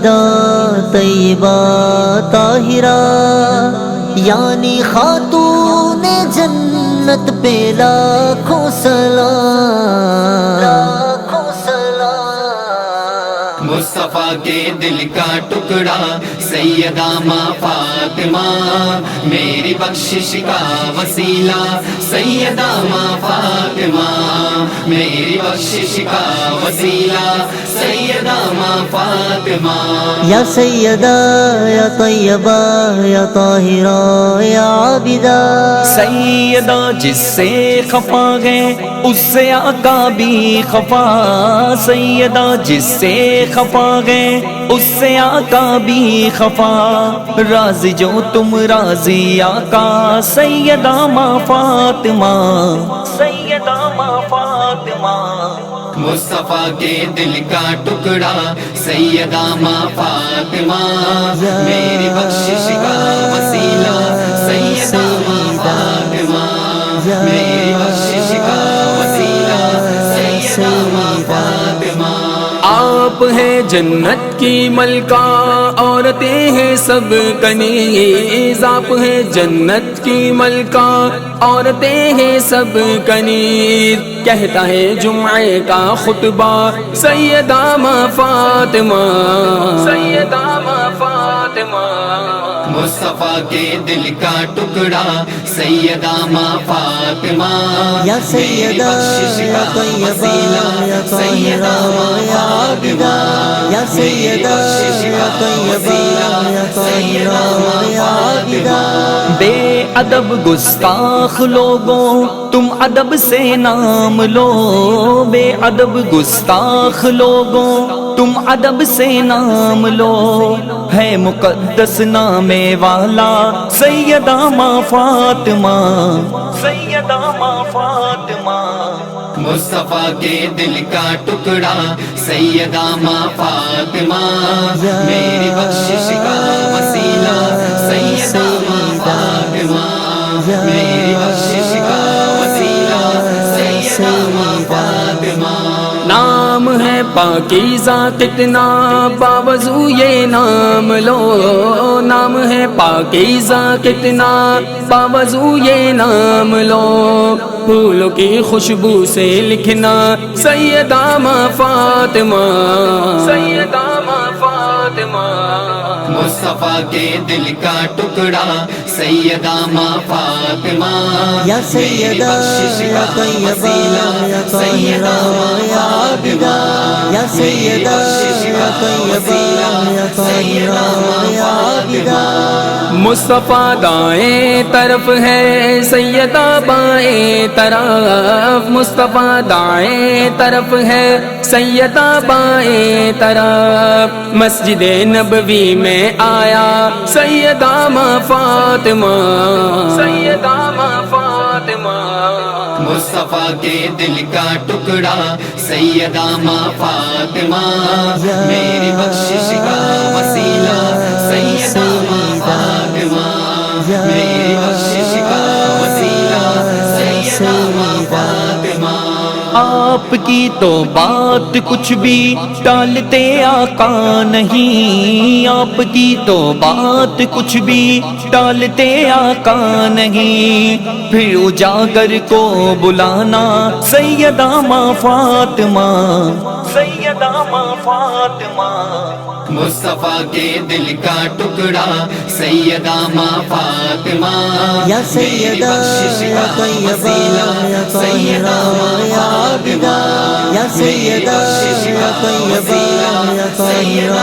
سیدہ طیبہ طاہرہ یعنی خاتون جنت پہ لاکھوں سلام۔ مصطفیٰ کے دل کا ٹکڑا سیدہ ماں فاطمہ، میری بخشش کا وسیلہ سیدہ ماں فاطمہ، میری بخشش کا وسیلہ سیدہ ماں فاطمہ۔ یا سیدہ یا طیبہ یا طاہرہ یا عابدہ، سیدہ جس سے خفا گئے اس سے آقا بھی خفا، سیدہ جس سے خفا گئے اس سے آقا بھی خفا، راضی جو تم راضی آقا سیدہ ماں فاطمہ، سیدہ ماں فاطمہ۔ مصطفیٰ کے دل کا ٹکڑا سیدہ ماں فاطمہ، میری بخشش کا وسیلہ سیدہ ماں فاطمہ، میری بخشش کا وسیلہ سیدہ ماں فاطمہ۔ آپ ہیں جنت کی ملکہ عورتیں ہیں سب کنیز، آپ ہیں جنت کی ملکہ عورتیں ہیں سب کنیز، کہتا ہے جمعے کا خطبہ سیدہ ماں فاطمہ، سیدہ ماں فاطمہ۔ مصطفیٰ کے دل کا ٹکڑا سیدہ ماں فاطمہ، یا سیدہ یا طیبہ یا طاہرہ یا عابدہ، یا سیدہ یا طیبہ یا طاہرہ یا عابدہ۔ بے ادب گستاخ لوگوں تم ادب سے نام لو، بے ادب گستاخ لوگوں تم ادب سے نام لو، ہے مقدس نام والا سیدہ ماں فاطمہ، سیدہ ماں فاطمہ۔ مصطفیٰ کے دل کا ٹکڑا سیدہ ماں فاطمہ، میری بخشش کا وسیلہ سیدہ ماں فاطمہ، میری بخشش کا وسیلہ سیدہ ماں فاطمہ۔ نام ہے پاکیزہ کتنا باوضو یہ نام لو، نام ہے پاکیزہ کتنا باوضو یہ نام لو، پھولوں کی خوشبو سے لکھنا سیدہ ماں فاطمہ، سیدہ ماں فاطمہ۔ مصطفیٰ کے دل کا ٹکڑا سیدہ ماں فاطمہ، یا سیدہ یا طیبہ یا طاہرہ یا عابدہ، یا سیدہ یا طیبہ یا طاہرہ یا عابدہ۔ مصطفیٰ دائیں طرف ہے سیدہ بائیں طرف، مصطفیٰ دائیں طرف ہے سیدہ بائیں طرف، مسجد نبوی میں آیا سیدہ ماں فاطمہ، سیدہ ماں فاطمہ۔ مصطفیٰ کے دل کا ٹکڑا سیدہ ماں فاطمہ، میری بخشش کا وسیلہ سیدہ ماں فاطمہ، میری بخشش کا وسیلہ سیدہ ماں فاطمہ۔ آپ کی تو بات کچھ بھی ٹالتے آقا نہیں، آپ کی تو بات کچھ بھی ٹالتے آقا نہیں، پھر اجاگر کو بلانا سیدہ ماں فاطمہ، سیدہ ماں فاطمہ۔ مصطفیٰ کے دل کا ٹکڑا سیدہ ماں فاطمہ، یا سیدہ یا طیبہ یا طاہرہ یا عابدہ، یا سیدہ یا طیبہ یا طاہرہ